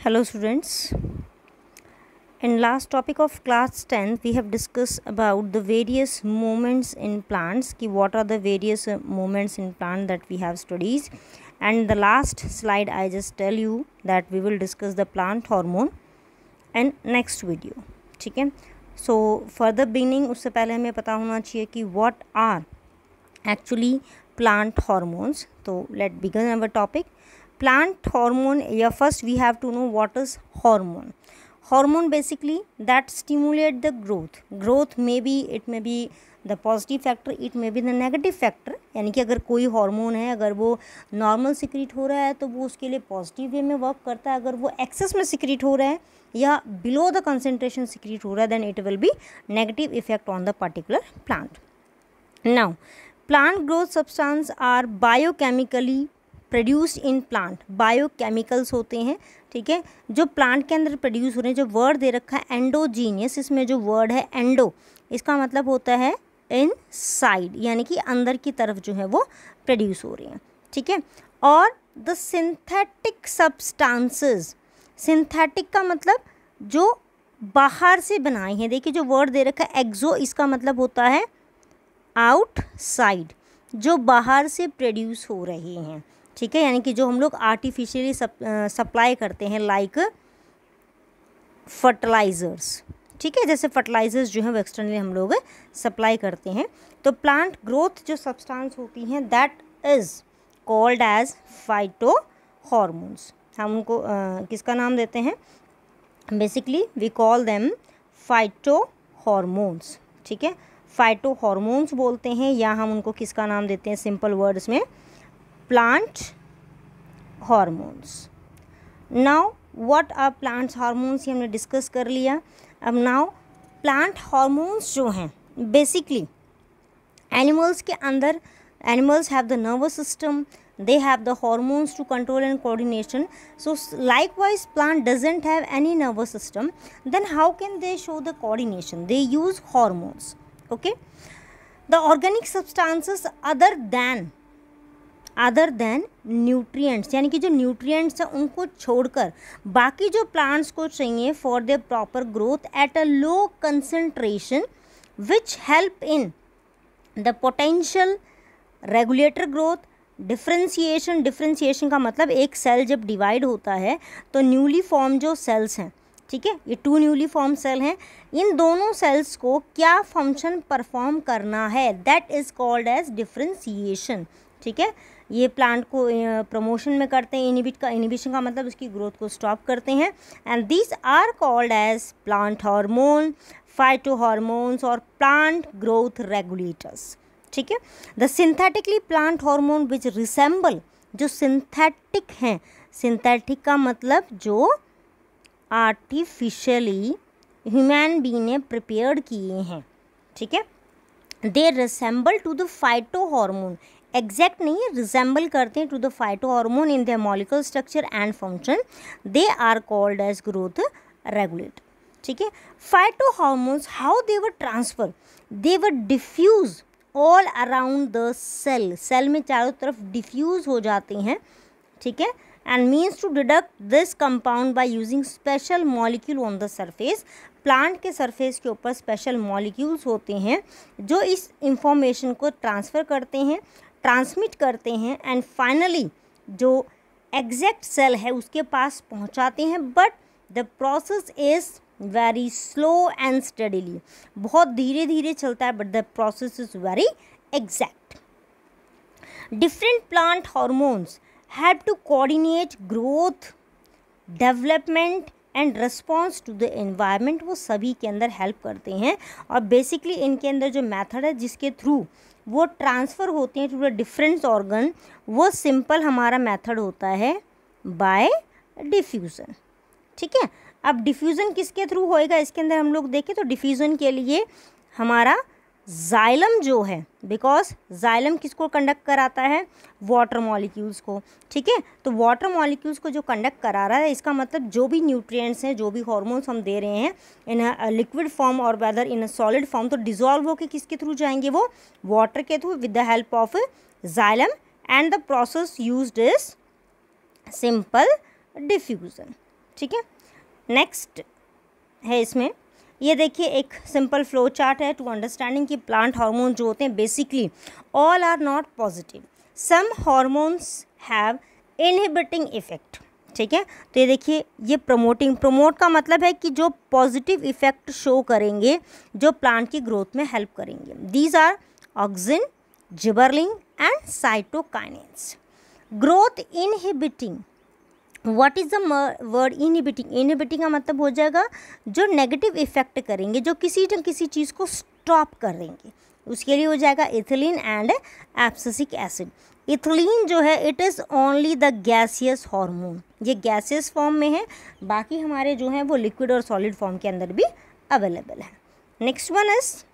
Hello students. In last topic of class 10 we have discussed about the various movements in plants ki what are the various movements in plant that we have studies, and the last slide I just tell you that we will discuss the plant hormone and next video. ठीक है. So further beginning उससे पहले हमें पता होना चाहिए कि what are actually plant hormones. So let begin our topic. Plant hormone, yeah, first we have to know what is hormone. Hormone basically that stimulate the growth may be, it may be the positive factor, it may be the negative factor. यानी कि अगर कोई hormone है, अगर वो normal secrete हो रहा है तो वो उसके लिए पॉजिटिव वे में वर्क करता है. अगर वो एक्सेस में सिक्रीट हो रहा है या बिलो द कंसंट्रेशन सिक्रीट हो रहा है, then it will be negative effect on the particular plant. Now plant growth substance are biochemically produced in plant. Biochemicals होते हैं, ठीक है, जो प्लांट के अंदर प्रोड्यूस हो रहे हैं. जो वर्ड दे रखा है एंडोजीनियस, इसमें जो वर्ड है एंडो, इसका मतलब होता है इन साइड, यानी कि अंदर की तरफ जो है वो प्रोड्यूस हो रही हैं, ठीक है. और द सिंथेटिक सब्सटेंसेस, सिंथेटिक का मतलब जो बाहर से बनाई हैं. देखिए जो वर्ड दे रखा है एक्सो, इसका मतलब होता है आउटसाइड, जो बाहर से प्रोड्यूस हो रही हैं, ठीक है, यानी कि जो हम लोग आर्टिफिशियली सप्लाई करते हैं लाइक फर्टिलाइज़र्स, ठीक है, जैसे फर्टिलाइज़र्स जो है वो एक्सटर्नली हम लोग सप्लाई करते हैं. तो प्लांट ग्रोथ जो सब्सटेंस होती हैं that is called as phyto hormones. हम उनको किसका नाम देते हैं? Basically we call them phyto hormones, ठीक है, फाइटो हॉर्मोन्स बोलते हैं, या हम उनको किसका नाम देते हैं सिंपल वर्ड्स में plant hormones. Now what are plant hormones, ये हमने डिस्कस कर लिया. अब नाउ प्लांट हार्मोन्स जो हैं बेसिकली एनिमल्स के अंदर, animals have the nervous system, they have the hormones to control and coordination. So likewise plant doesn't have any nervous system, then how can they show the coordination? They use hormones. Okay, the organic substances other than nutrients, यानी कि जो nutrients हैं उनको छोड़कर बाकी जो plants को चाहिए for their proper growth at a low concentration which help in the potential regulator growth. Differentiation का मतलब एक सेल जब डिवाइड होता है तो न्यूली फॉर्म जो सेल्स हैं, ठीक है, ये 2 न्यूली फॉर्म सेल हैं, इन दोनों सेल्स को क्या फंक्शन परफॉर्म करना है that is called as differentiation, ठीक है. ये प्लांट को प्रमोशन में करते हैं, इनिबिशन का मतलब उसकी ग्रोथ को स्टॉप करते हैं. And these are called as plant hormone, phyto hormones और प्लांट ग्रोथ रेगुलेटर्स, ठीक है. The synthetically plant hormone which resemble, जो सिंथेटिक हैं, सिंथेटिक का मतलब जो आर्टिफिशियली ह्यूमन बीइंग ने प्रिपेयर्ड किए हैं, ठीक है, they resemble to the phyto hormone, exact नहीं है, रिसेंबल करते हैं to the phyto hormone in their molecular structure and function. They are called as growth regulator, ठीक है. Phyto hormones how they were transfer, they were diffuse all around the cell, cell में चारों तरफ diffuse हो जाते हैं, ठीक है. And means to deduct this compound by using special molecule on the surface. Plant के सरफेस के ऊपर स्पेशल मॉलिक्यूल्स होते हैं जो इस इंफॉर्मेशन को ट्रांसफ़र करते हैं, ट्रांसमिट करते हैं, एंड फाइनली जो एग्जैक्ट सेल है उसके पास पहुंचाते हैं. But the process is very slow and steadily, बहुत धीरे धीरे चलता है, but the process is very exact. Different plant hormones have to coordinate growth, development and response to the environment. वो सभी के अंदर हेल्प करते हैं और बेसिकली इनके अंदर जो मेथड है जिसके थ्रू वो ट्रांसफ़र होते हैं टू द डिफरेंट ऑर्गन, वो सिंपल हमारा मेथड होता है बाय डिफ्यूज़न, ठीक है. अब डिफ्यूज़न किसके थ्रू होएगा इसके अंदर हम लोग देखें तो डिफ्यूज़न के लिए हमारा जाइलम जो है, बिकॉज जाइलम किसको कंडक्ट कराता है? वाटर मॉलिक्यूल्स को, ठीक है. तो वाटर मॉलिक्यूल्स को जो कंडक्ट करा रहा है, इसका मतलब जो भी न्यूट्रिएंट्स हैं, जो भी हार्मोन्स हम दे रहे हैं इन अ लिक्विड फॉर्म और whether in a solid form, तो डिजॉल्व होकर किसके थ्रू जाएंगे? वो वाटर के through with the help of xylem, and the process used is simple diffusion, ठीक है। नेक्स्ट है इसमें, ये देखिए एक सिंपल फ्लो चार्ट है टू अंडरस्टैंडिंग कि प्लांट हार्मोन जो होते हैं basically all are not positive, some hormones have inhibiting effect, ठीक है। तो ये देखिए ये प्रमोट का मतलब है कि जो पॉजिटिव इफेक्ट शो करेंगे, जो प्लांट की ग्रोथ में हेल्प करेंगे। These are auxin, gibberellin and cytokinins. Growth inhibiting, what is the word inhibiting? Inhibiting का मतलब हो जाएगा जो नेगेटिव इफेक्ट करेंगे, जो किसी न किसी चीज़ को स्टॉप कर देंगे, उसके लिए हो जाएगा ethylene and abscisic acid. Ethylene जो है it is only the gaseous hormone, ये गैसियस फॉर्म में है, बाकी हमारे जो हैं वो लिक्विड और सॉलिड फॉर्म के अंदर भी अवेलेबल है। Next one is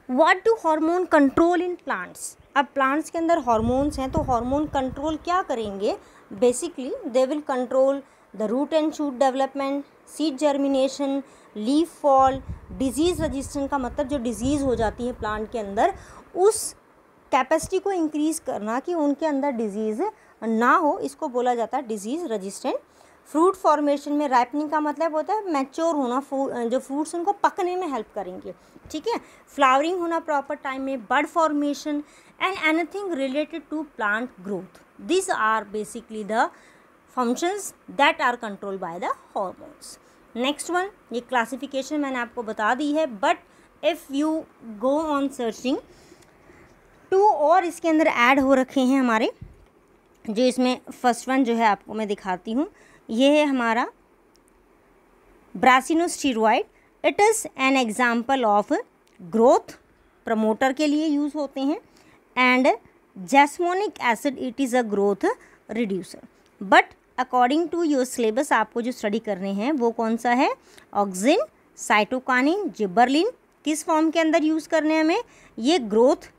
what do hormone control in plants? अब प्लांट्स के अंदर हार्मोन्स हैं, तो हार्मोन कंट्रोल क्या करेंगे? Basically they will control the root and shoot development, seed germination, leaf fall, disease resistance का मतलब जो डिजीज़ हो जाती है प्लांट के अंदर उस कैपेसिटी को इंक्रीज़ करना कि उनके अंदर डिजीज़ ना हो, इसको बोला जाता है डिजीज़ रेजिस्टेंट। फ्रूट फॉर्मेशन में राइपनिंग का मतलब होता है मैच्योर होना, जो फ्रूट्स उनको पकने में हेल्प करेंगे, ठीक है। फ्लावरिंग होना प्रॉपर टाइम में, bud formation and anything related to plant growth, this are basically the functions that are controlled by the hormones. Next one, ये क्लासिफिकेशन मैंने आपको बता दी है, but if you go on searching 2 और इसके अंदर ऐड हो रखे हैं हमारे, जो इसमें फर्स्ट वन जो है आपको मैं दिखाती हूँ, ये है हमारा brassinosteroid. It is an example of growth promoter के लिए यूज़ होते हैं, and jasmonic acid it is a growth reducer. But according to your syllabus आपको जो स्टडी करने हैं वो कौन सा है? ऑक्सिन, साइटोकाइनिन, जिबरलिन किस फॉर्म के अंदर यूज़ करने हैं हमें? ये ग्रोथ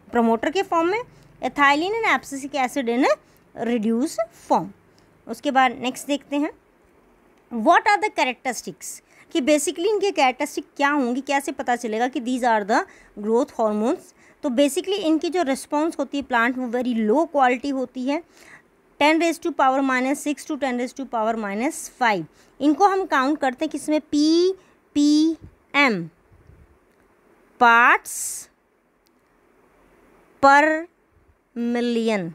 प्रमोटर के फॉर्म में, ethylene and abscisic acid in reduce form. उसके बाद नेक्स्ट देखते हैं व्हाट आर द कैरेक्टरिस्टिक्स, कि बेसिकली इनके कैरेक्टरिस्टिक क्या होंगी, कैसे पता चलेगा कि these are the growth hormones. तो बेसिकली इनकी जो रिस्पॉन्स होती है प्लांट वो वेरी लो क्वालिटी होती है, 10⁻⁻⁶ to 10⁻⁵। इनको हम काउंट करते हैं किसमें? ppm पार्ट्स पर मिलियन,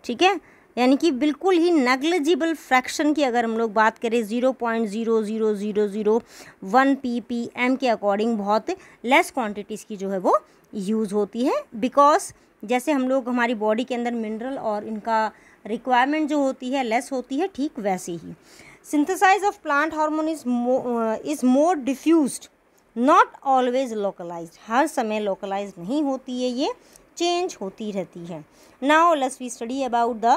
ठीक है। यानी कि बिल्कुल ही नेग्लिजिबल फ्रैक्शन की अगर हम लोग बात करें 0.00001 ppm के अकॉर्डिंग बहुत लेस क्वांटिटीज़ की जो है वो यूज़ होती है, बिकॉज जैसे हम लोग हमारी बॉडी के अंदर मिनरल और इनका रिक्वायरमेंट जो होती है लेस होती है, ठीक वैसे ही synthesize of plant hormone is more diffused, not always localized, हर समय लोकलाइज नहीं होती है, ये चेंज होती रहती है। Now let's we study about the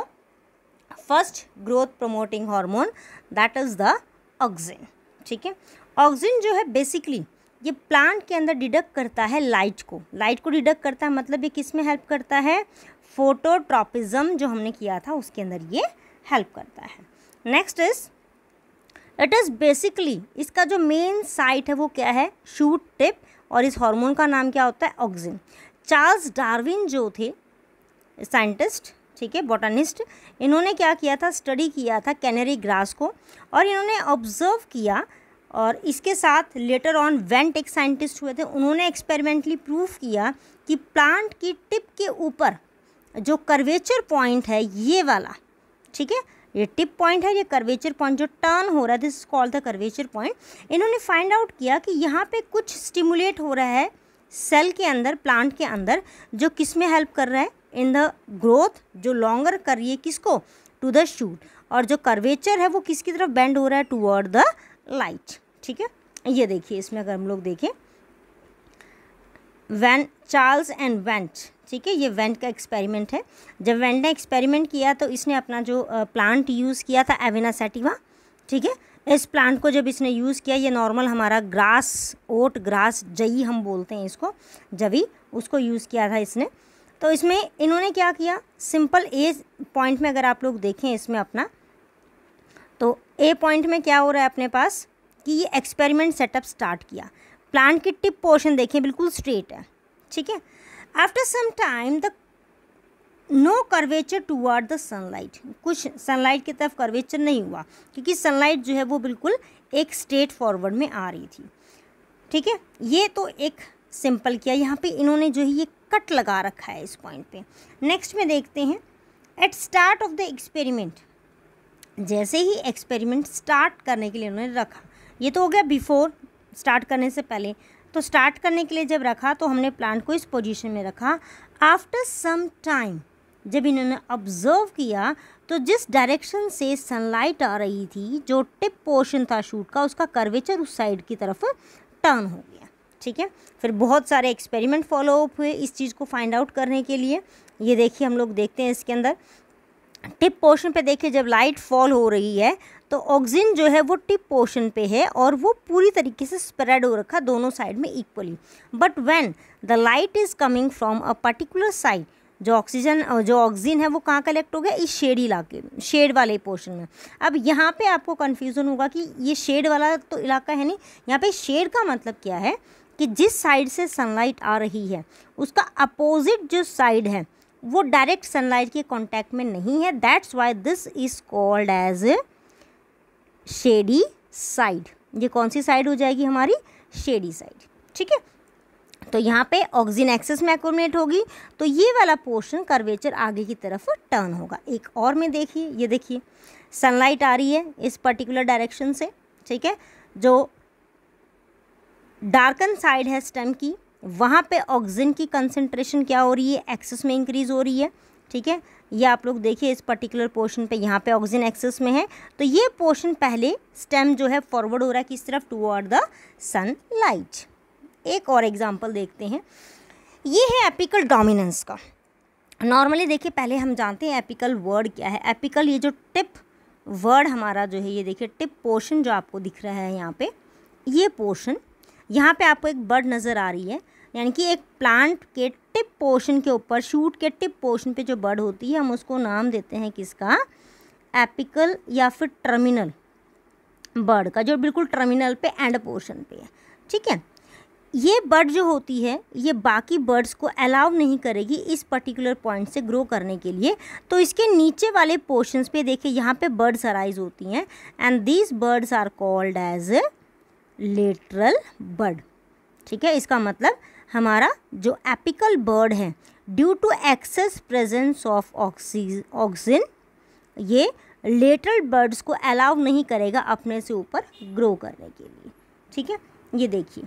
first growth promoting hormone, that is the auxin, ठीक है। ऑक्सिन जो है बेसिकली ये प्लांट के अंदर डिडक्ट करता है लाइट को डिडक्ट करता है, मतलब ये किस में हेल्प करता है? फोटोट्रॉपिज्म जो हमने किया था उसके अंदर ये हेल्प करता है। Next is it is basically इसका जो मेन साइट है वो क्या है? शूट टिप, और इस हार्मोन का नाम क्या होता है? ऑक्सिन। चार्ल्स डार्विन जो थे साइंटिस्ट, ठीक है, बॉटनिस्ट, इन्होंने क्या किया था? स्टडी किया था कैनरी ग्रास को, और इन्होंने ऑब्जर्व किया, और इसके साथ लेटर ऑन वेंट एक साइंटिस्ट हुए थे, उन्होंने एक्सपेरिमेंटली प्रूफ किया कि प्लांट की टिप के ऊपर जो कर्वेचर पॉइंट है ये वाला, ठीक है, ये टिप पॉइंट है, ये कर्वेचर पॉइंट जो टर्न हो रहा है, this is called the curvature point. इन्होंने फाइंड आउट किया कि यहाँ पे कुछ स्टिमुलेट हो रहा है सेल के अंदर, प्लांट के अंदर, जो किस में हेल्प कर रहा है? इन द ग्रोथ, जो लॉन्गर कर रही है किसको? टू द शूट, और जो कर्वेचर है वो किसकी तरफ बेंड हो रहा है? टूवर्ड द लाइट, ठीक है। ये देखिए इसमें अगर हम लोग देखें चार्ल्स एंड वेंट, ठीक है, ये वेंट का एक्सपेरिमेंट है। जब वेंट ने एक्सपेरिमेंट किया तो इसने अपना जो प्लांट यूज़ किया था एविना सैटिवा, ठीक है, इस प्लांट को जब इसने यूज़ किया, ये नॉर्मल हमारा ग्रास, ओट ग्रास, जई हम बोलते हैं इसको, जवी, उसको यूज़ किया था इसने। तो इसमें इन्होंने क्या किया? सिंपल ए पॉइंट में अगर आप लोग देखें इसमें अपना, तो ए पॉइंट में क्या हो रहा है अपने पास कि ये एक्सपेरिमेंट सेटअप स्टार्ट किया। प्लांट की टिप पोर्शन देखें बिल्कुल स्ट्रेट है, ठीक है। After some time the no curvature toward the sunlight, कुछ सनलाइट की तरफ कर्वेचर नहीं हुआ क्योंकि सनलाइट जो है वो बिल्कुल एक स्ट्रेट फॉरवर्ड में आ रही थी। ठीक है, ये तो एक सिंपल किया। यहाँ पे इन्होंने जो है ये कट लगा रखा है इस पॉइंट पे। नेक्स्ट में देखते हैं, at start of the experiment, जैसे ही एक्सपेरिमेंट स्टार्ट करने के लिए उन्होंने रखा, ये तो हो गया बिफोर, स्टार्ट करने से पहले। तो स्टार्ट करने के लिए जब रखा तो हमने प्लांट को इस पोजीशन में रखा। आफ्टर सम टाइम जब इन्होंने ऑब्जर्व किया तो जिस डायरेक्शन से सनलाइट आ रही थी, जो टिप पोर्शन था शूट का, उसका कर्वेचर उस साइड की तरफ टर्न हो गया। ठीक है, फिर बहुत सारे एक्सपेरिमेंट फॉलो अप हुए इस चीज़ को फाइंड आउट करने के लिए। ये देखिए हम लोग देखते हैं इसके अंदर टिप पोर्शन पे देखिए, जब लाइट फॉल हो रही है तो ऑक्सीजन जो है वो टिप पोर्शन पे है और वो पूरी तरीके से स्प्रेड हो रखा दोनों साइड में equally. But when the light is coming from a particular side, जो ऑक्सीजन है वो कहाँ कलेक्ट हो गया, इस शेड इलाके, शेड वाले पोर्शन में। अब यहाँ पे आपको कन्फ्यूज़न होगा कि ये शेड वाला तो इलाका है नहीं, यहाँ पे शेड का मतलब क्या है कि जिस साइड से सनलाइट आ रही है उसका अपोजिट जो साइड है वो डायरेक्ट सनलाइट के कांटेक्ट में नहीं है। That's why this is called as shady side. ये कौन सी साइड हो जाएगी हमारी, शेडी साइड। ठीक है, तो यहाँ पे ऑक्सीजन एक्सेस में एक्यूमुलेट होगी तो ये वाला पोर्शन कर्वेचर आगे की तरफ टर्न होगा। एक और में देखिए, ये देखिए सनलाइट आ रही है इस पर्टिकुलर डायरेक्शन से। ठीक है, जो डार्कन साइड है स्टेम की, वहाँ पे ऑक्सीजन की कंसंट्रेशन क्या हो रही है, एक्सेस में इंक्रीज़ हो रही है। ठीक है, ये आप लोग देखिए इस पर्टिकुलर पोर्शन पे, यहाँ पे ऑक्सीजन एक्सेस में है तो ये पोर्शन पहले स्टेम जो है फॉरवर्ड हो रहा है किस तरफ, टुवर्ड द सनलाइट। एक और एग्जांपल देखते हैं, ये है एपिकल डोमिनेंस का। नॉर्मली देखिए पहले हम जानते हैं एपिकल वर्ड क्या है। एपिकल, ये जो टिप वर्ड हमारा जो है, ये देखिए टिप पोर्शन जो आपको दिख रहा है यहाँ पे, ये पोर्शन, यहाँ पे आपको एक बर्ड नज़र आ रही है, यानी कि एक प्लांट के टिप पोर्शन के ऊपर, शूट के टिप पोर्शन पे जो बर्ड होती है हम उसको नाम देते हैं किसका, एपिकल या फिर टर्मिनल बर्ड का, जो बिल्कुल टर्मिनल पे एंड पोर्शन पे है। ठीक है, ये बर्ड जो होती है ये बाकी बर्ड्स को अलाउ नहीं करेगी इस पर्टिकुलर पॉइंट से ग्रो करने के लिए, तो इसके नीचे वाले पोर्शंस पे देखिए यहाँ पे बर्ड्स अराइज होती हैं and these buds are called as lateral bud. ठीक है, इसका मतलब हमारा जो एपिकल बर्ड है, due to excess presence of auxin, ये लेटरल बर्ड्स को अलाउ नहीं करेगा अपने से ऊपर ग्रो करने के लिए। ठीक है, ये देखिए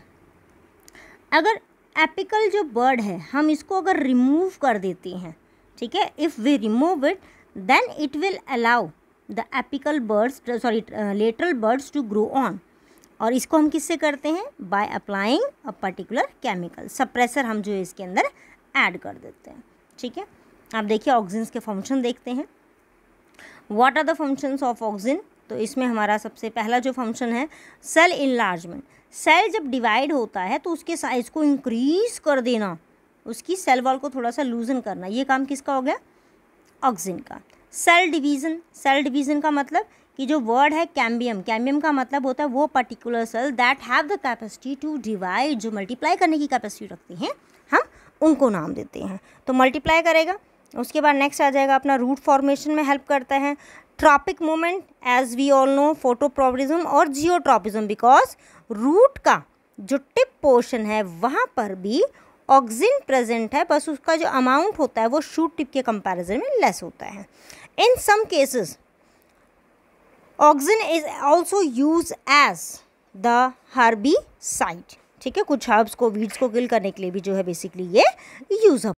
अगर एपिकल जो बर्ड है हम इसको अगर रिमूव कर देते हैं, ठीक है, if we remove it then it will allow the apical buds, sorry lateral buds to grow on. और इसको हम किससे करते हैं, by applying a particular chemical suppressor, हम जो है इसके अंदर ऐड कर देते हैं। ठीक है, आप देखिए ऑक्सीजन के फंक्शन देखते हैं। What are the functions of auxin, तो इसमें हमारा सबसे पहला जो फंक्शन है सेल इनलार्जमेंट। सेल जब डिवाइड होता है तो उसके साइज़ को इंक्रीज़ कर देना, उसकी सेल वॉल को थोड़ा सा लूजन करना, ये काम किसका हो गया, ऑक्सीजन का। सेल डिवीज़न, सेल डिवीज़न का मतलब कि जो वर्ड है कैम्बियम, कैम्बियम का मतलब होता है वो particular cell that have the capacity to divide, जो मल्टीप्लाई करने की कैपेसिटी रखते हैं हम उनको नाम देते हैं। तो मल्टीप्लाई करेगा, उसके बाद नेक्स्ट आ जाएगा अपना रूट फॉर्मेशन में हेल्प करता है। Tropic movement, as we all know, phototropism और जियोट्रॉपिज्म, बिकॉज रूट का जो टिप पोर्शन है वहाँ पर भी ऑक्सीजन प्रेजेंट है, बस उसका जो अमाउंट होता है वो शूट टिप के कंपैरिजन में लेस होता है। In some cases oxygen is also use as the herbicide. ठीक है, कुछ हर्ब्स को, वीड्स को किल करने के लिए भी जो है बेसिकली ये यूज